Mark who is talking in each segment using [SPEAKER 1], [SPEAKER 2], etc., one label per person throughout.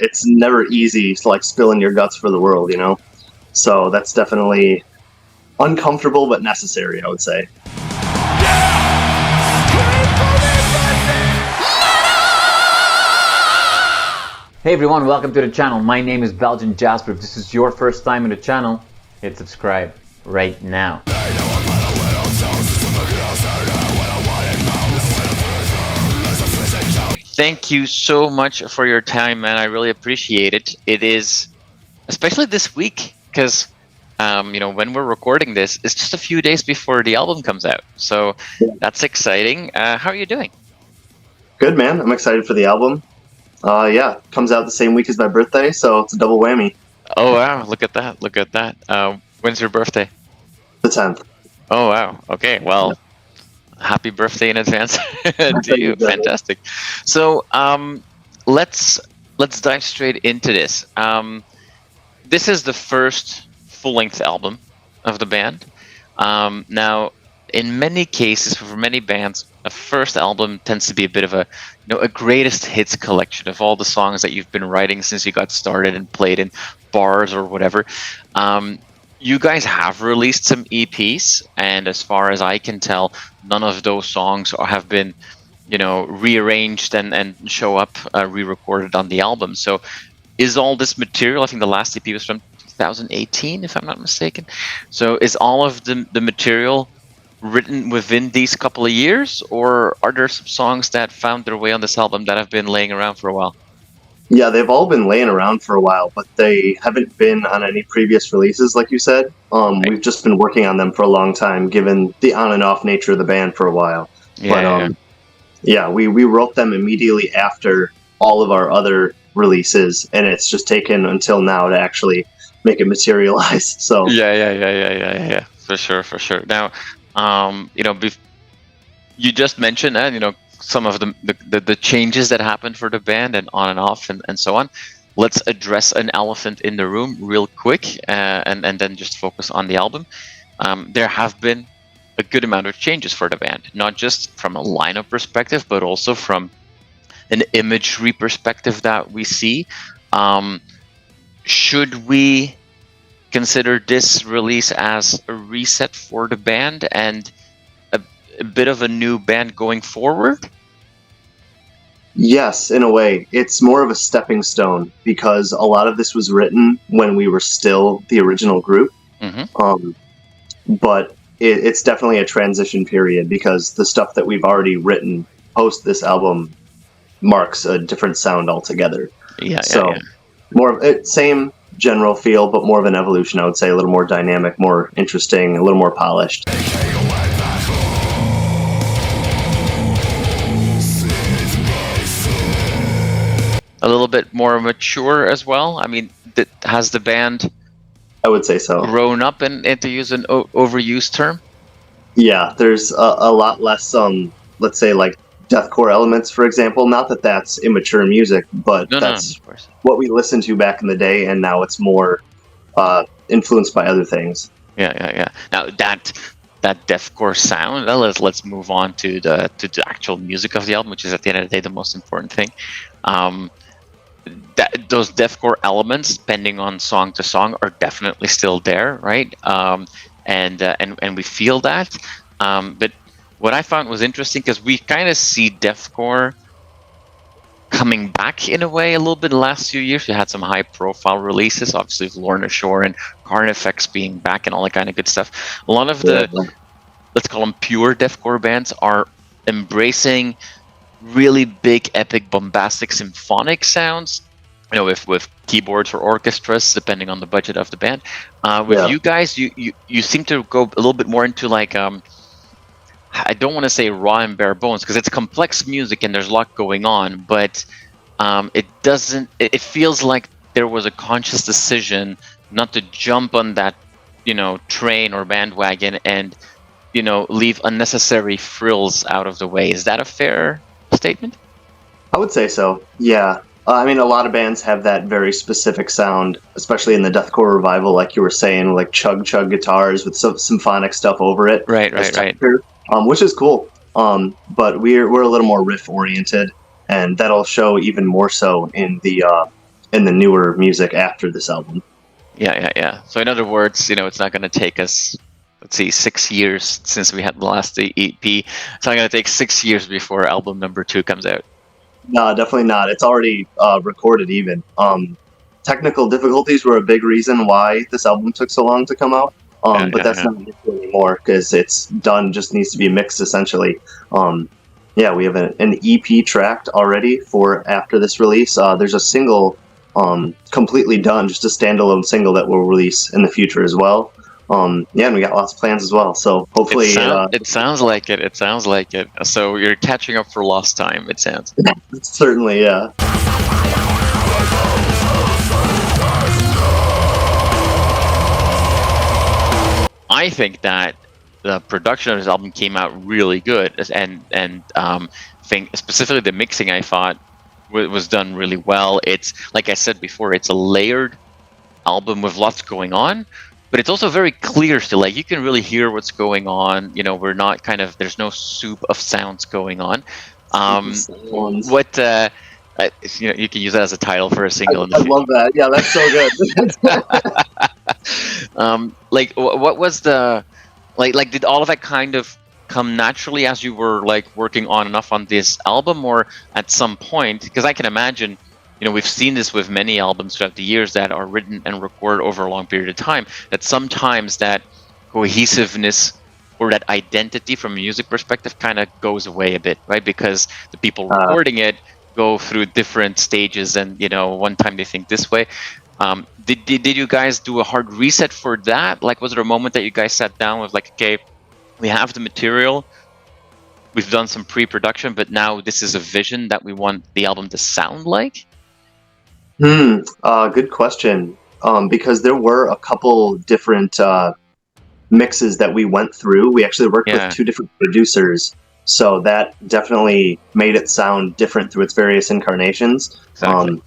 [SPEAKER 1] it's never easy to like spilling your guts for the world, you know? So that's definitely uncomfortable but necessary, I would say.
[SPEAKER 2] Hey everyone, welcome to the channel. My name is 𝒏𝒊𝒍 𝑩𝒆💂💐. If this is your first time in the channel, hit subscribe right now. Thank you so much for your time, man. I really appreciate it. It is, especially this week, because when we're recording this, it's just a few days before the album comes out. So that's exciting. How are you doing?
[SPEAKER 1] Good, man. I'm excited for the album. Comes out the same week as my birthday, so it's a double whammy.
[SPEAKER 2] Oh wow, look at that, look at that. When's your birthday?
[SPEAKER 1] The 10th.
[SPEAKER 2] Oh wow, okay, well, happy birthday in advance to you. Fantastic. So let's dive straight into this. This is the first full-length album of the band. Now, in many cases, for many bands, a first album tends to be a bit of a greatest hits collection of all the songs that you've been writing since you got started and played in bars or whatever. You guys have released some EPs, and as far as I can tell, none of those songs have been, rearranged and show up re-recorded on the album. So, is all this material? I think the last EP was from 2018, if I'm not mistaken. So, is all of the material written within these couple of years, or are there some songs that found their way on this album that have been laying around for a while?
[SPEAKER 1] Yeah, they've all been laying around for a while, but they haven't been on any previous releases, like you said. We've just been working on them for a long time, given the on and off nature of the band for a while. We wrote them immediately after all of our other releases, and it's just taken until now to actually make it materialize. So
[SPEAKER 2] yeah, for sure. Now, you just mentioned that, some of the changes that happened for the band and on and off and so on. Let's address an elephant in the room real quick and then just focus on the album. There have been a good amount of changes for the band, not just from a lineup perspective, but also from an imagery perspective that we see. Should we consider this release as a reset for the band and a bit of a new band going forward?
[SPEAKER 1] Yes, in a way. It's more of a stepping stone because a lot of this was written when we were still the original group. But it's definitely a transition period because the stuff that we've already written post this album marks a different sound altogether. More of it, same general feel, but more of an evolution, I would say. A little more dynamic, more interesting, a little more polished.
[SPEAKER 2] A little bit more mature as well. I mean, has the band,
[SPEAKER 1] I would say so,
[SPEAKER 2] grown up, and to use an overused term?
[SPEAKER 1] Yeah, there's a lot less, let's say, like deathcore elements, for example. Not that that's immature music, but that's what we listened to back in the day, and now it's more influenced by other things.
[SPEAKER 2] Yeah. Now that deathcore sound, let's move on to the actual music of the album, which is at the end of the day the most important thing. Those deathcore elements, depending on song to song, are definitely still there, right? And we feel that. But what I found was interesting because we kind of see deathcore coming back in a way a little bit in the last few years. We had some high-profile releases, obviously with Lorna Shore and Carnifex being back and all that kind of good stuff. A lot of the, let's call them pure deathcore bands, are embracing really big, epic, bombastic, symphonic sounds, with keyboards or orchestras, depending on the budget of the band. You guys, you seem to go a little bit more into like, I don't want to say raw and bare bones because it's complex music and there's a lot going on, but it feels like there was a conscious decision not to jump on that, train or bandwagon and, leave unnecessary frills out of the way. Is that a fair statement?
[SPEAKER 1] I would say so, yeah. I mean, a lot of bands have that very specific sound, especially in the deathcore revival, like you were saying, like chug guitars with some symphonic stuff over it.
[SPEAKER 2] Right.
[SPEAKER 1] Which is cool. But we're a little more riff oriented, and that'll show even more so in the in the newer music after this album.
[SPEAKER 2] Yeah. So in other words, it's not going to take us, let's see, 6 years since we had the last EP. It's not going to take 6 years before album number 2 comes out.
[SPEAKER 1] No, definitely not. It's already recorded even. Technical difficulties were a big reason why this album took so long to come out. But that's not an issue anymore because it's done, just needs to be mixed essentially. We have an EP tracked already for after this release. There's a single completely done, just a standalone single that we'll release in the future as well. And we got lots of plans as well. So hopefully,
[SPEAKER 2] it sounds like it. It sounds like it. So you're catching up for lost time. It sounds.
[SPEAKER 1] Certainly, yeah.
[SPEAKER 2] I think that the production of this album came out really good, and think specifically the mixing, I thought was done really well. It's like I said before, it's a layered album with lots going on, but it's also very clear still. Like you can really hear what's going on. We're not there's no soup of sounds going on. You can use that as a title for a single.
[SPEAKER 1] I love that. Yeah, that's so
[SPEAKER 2] good. What was the did all of that kind of come naturally as you were working on and off on this album, or at some point? Because I can imagine, we've seen this with many albums throughout the years that are written and recorded over a long period of time, that sometimes that cohesiveness or that identity from a music perspective kind of goes away a bit, right? Because the people recording it go through different stages, and one time they think this way. Did you guys do a hard reset for that? Was there a moment that you guys sat down with okay, we have the material, we've done some pre-production, but now this is a vision that we want the album to sound like?
[SPEAKER 1] Good question. Because there were a couple different mixes that we went through. We actually worked with 2 different producers, so that definitely made it sound different through its various incarnations.
[SPEAKER 2] Exactly.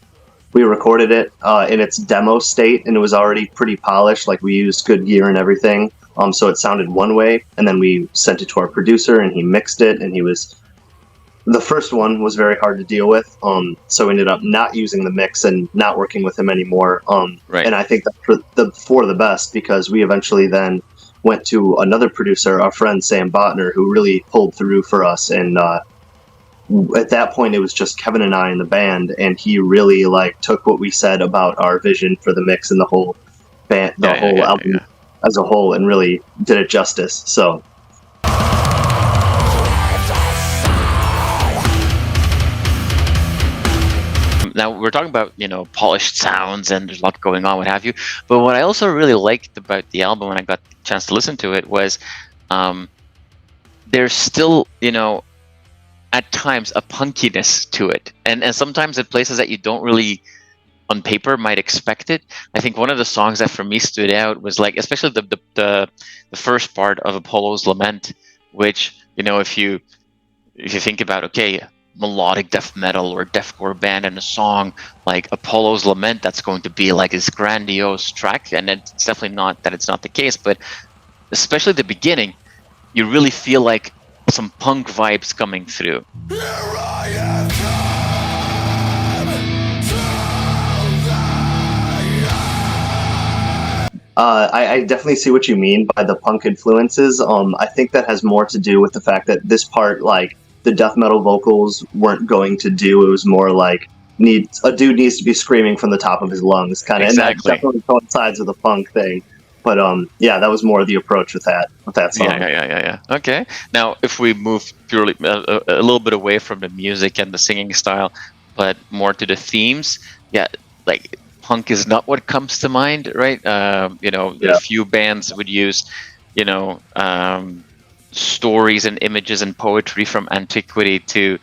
[SPEAKER 1] We recorded it in its demo state, and it was already pretty polished. We used good gear and everything. So it sounded one way, and then we sent it to our producer, and he mixed it, and the first one was very hard to deal with. So we ended up not using the mix and not working with him anymore.
[SPEAKER 2] Right.
[SPEAKER 1] And I think that's for the best, because we eventually then went to another producer, our friend Sam Botner, who really pulled through for us. And at that point, it was just Kevin and I in the band, and he really took what we said about our vision for the mix and the whole band, whole album as a whole, and really did it justice. So.
[SPEAKER 2] Now we're talking about polished sounds and there's a lot going on, what have you. But what I also really liked about the album when I got a chance to listen to it was there's still at times a punkiness to it, and sometimes at places that you don't really on paper might expect it. I think one of the songs that for me stood out was especially the first part of Apollo's Lament, which if you think about melodic death metal or deathcore band and a song like Apollo's Lament, that's going to be this grandiose track, and it's definitely not that it's not the case, but especially the beginning, you really feel some punk vibes coming through.
[SPEAKER 1] I definitely see what you mean by the punk influences. I think that has more to do with the fact that this part, the death metal vocals weren't going to do. It was more a dude needs to be screaming from the top of his lungs, kind of.
[SPEAKER 2] Exactly.
[SPEAKER 1] And that definitely coincides with the punk thing. But that was more the approach with that song.
[SPEAKER 2] Yeah. Okay. Now, if we move purely a little bit away from the music and the singing style, but more to the themes, punk is not what comes to mind, right? A few bands would use, stories and images and poetry from antiquity to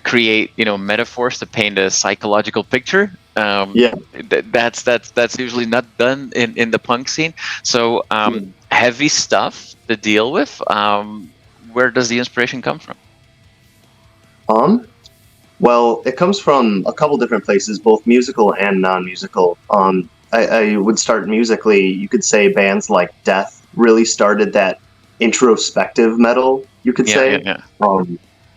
[SPEAKER 2] create, metaphors to paint a psychological picture. That's usually not done in the punk scene. So heavy stuff to deal with. Where does the inspiration come from?
[SPEAKER 1] Well, it comes from a couple different places, both musical and non-musical. I would start musically. You could say bands like Death really started that introspective metal, you could say.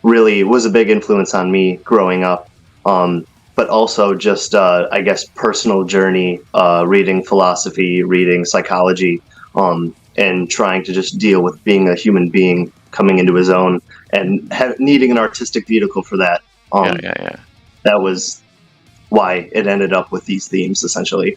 [SPEAKER 1] Really was a big influence on me growing up. but also just I guess personal journey, reading philosophy, reading psychology, and trying to just deal with being a human being coming into his own and needing an artistic vehicle for that.
[SPEAKER 2] Yeah.
[SPEAKER 1] That was why it ended up with these themes, essentially.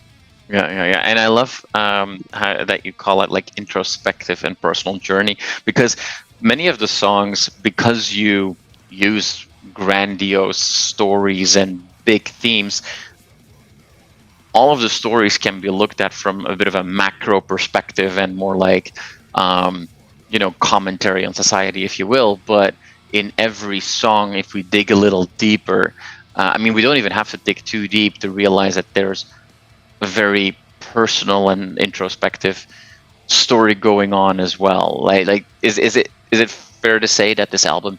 [SPEAKER 2] Yeah. And I love that you call it like introspective and personal journey, because many of the songs, because you use grandiose stories and big themes, all of the stories can be looked at from a bit of a macro perspective and more like, commentary on society, if you will. But in every song, if we dig a little deeper, we don't even have to dig too deep to realize that there's a very personal and introspective story going on as well. Like is it fair to say that this album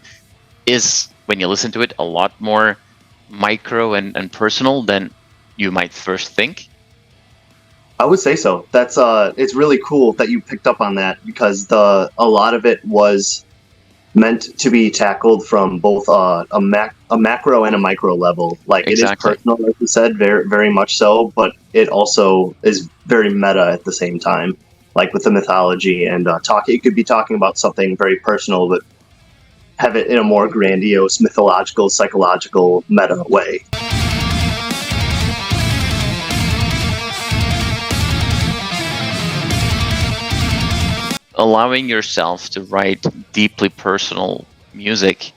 [SPEAKER 2] is, when you listen to it, a lot more micro and personal than you might first think?
[SPEAKER 1] I would say so. That's it's really cool that you picked up on that, because a lot of it was meant to be tackled from both a macro and a micro level. Like,
[SPEAKER 2] Exactly.
[SPEAKER 1] it is personal, like you said, very very much so, but it also is very meta at the same time. Like with the mythology and it could be talking about something very personal, but have it in a more grandiose, mythological, psychological, meta way.
[SPEAKER 2] Allowing yourself to write deeply personal music,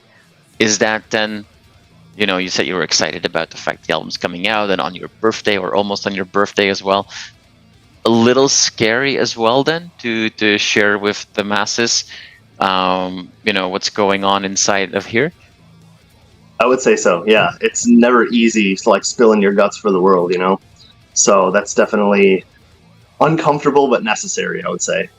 [SPEAKER 2] is that then, you said you were excited about the fact the album's coming out and on your birthday, or almost on your birthday as well, a little scary as well then to share with the masses, what's going on inside of here?
[SPEAKER 1] I would say so. Yeah, it's never easy to like spilling your guts for the world, So that's definitely uncomfortable but necessary, I would say.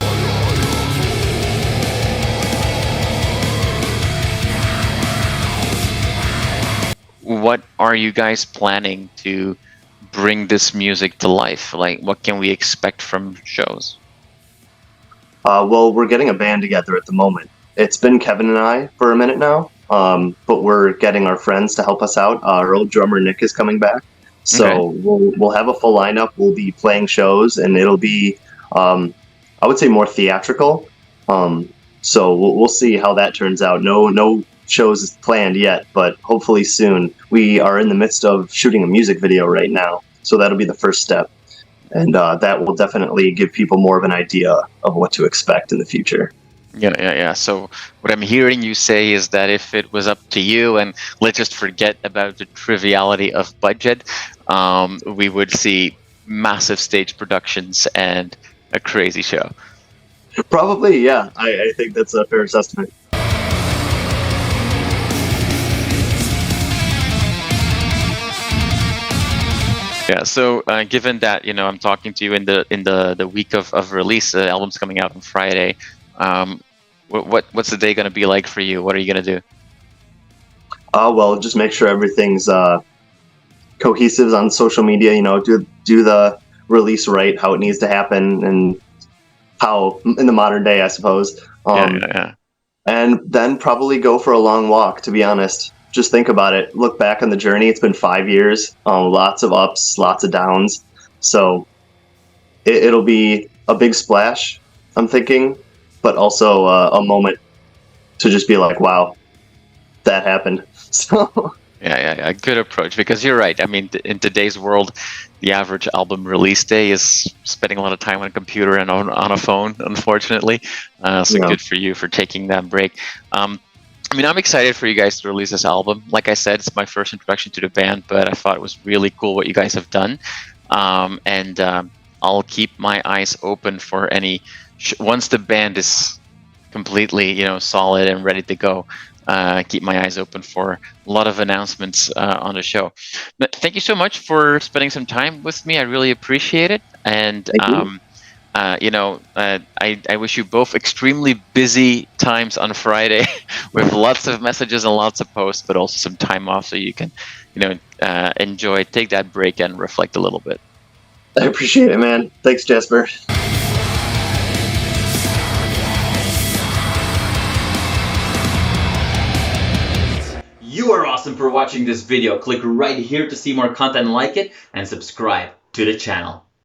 [SPEAKER 2] What are you guys planning to bring this music to life? Like, what can we expect from shows?
[SPEAKER 1] Well, we're getting a band together at the moment. It's been Kevin and I for a minute now, but we're getting our friends to help us out. Our old drummer Nick is coming back, so
[SPEAKER 2] Okay.
[SPEAKER 1] we'll have a full lineup. We'll be playing shows, and it'll be, I would say, more theatrical. So we'll see how that turns out. No shows planned yet, but hopefully soon. We are in the midst of shooting a music video right now, so that'll be the first step. And that will definitely give people more of an idea of what to expect in the future.
[SPEAKER 2] Yeah. So what I'm hearing you say is that if it was up to you, and let's just forget about the triviality of budget, we would see massive stage productions and a crazy show.
[SPEAKER 1] Probably, yeah. I think that's a fair assessment.
[SPEAKER 2] Yeah. So given that I'm talking to you in the week of release, the album's coming out on Friday. What's the day going to be like for you? What are you going to do?
[SPEAKER 1] Well, just make sure everything's cohesive on social media. Do the release right, how it needs to happen, and how in the modern day, I suppose.
[SPEAKER 2] Yeah.
[SPEAKER 1] And then probably go for a long walk. To be honest, just think about it. Look back on the journey. It's been 5 years. Lots of ups, lots of downs. So it'll be a big splash, I'm thinking, but also a moment to just be like, wow, that happened. So
[SPEAKER 2] Yeah. Good approach, because you're right. I mean, in today's world, the average album release day is spending a lot of time on a computer and on a phone, unfortunately. So
[SPEAKER 1] yeah.
[SPEAKER 2] good for you for taking that break. I'm excited for you guys to release this album. Like I said, it's my first introduction to the band, but I thought it was really cool what you guys have done. And I'll keep my eyes open for any once the band is completely, solid and ready to go. Keep my eyes open for a lot of announcements on the show. But thank you so much for spending some time with me. I really appreciate it. And
[SPEAKER 1] Thank you.
[SPEAKER 2] I wish you both extremely busy times on Friday with lots of messages and lots of posts, but also some time off so you can, enjoy, take that break and reflect a little bit.
[SPEAKER 1] I appreciate it, man. Thanks, Jasper.
[SPEAKER 3] You You are awesome for watching this video. Click right here to see more content like it and subscribe to the channel.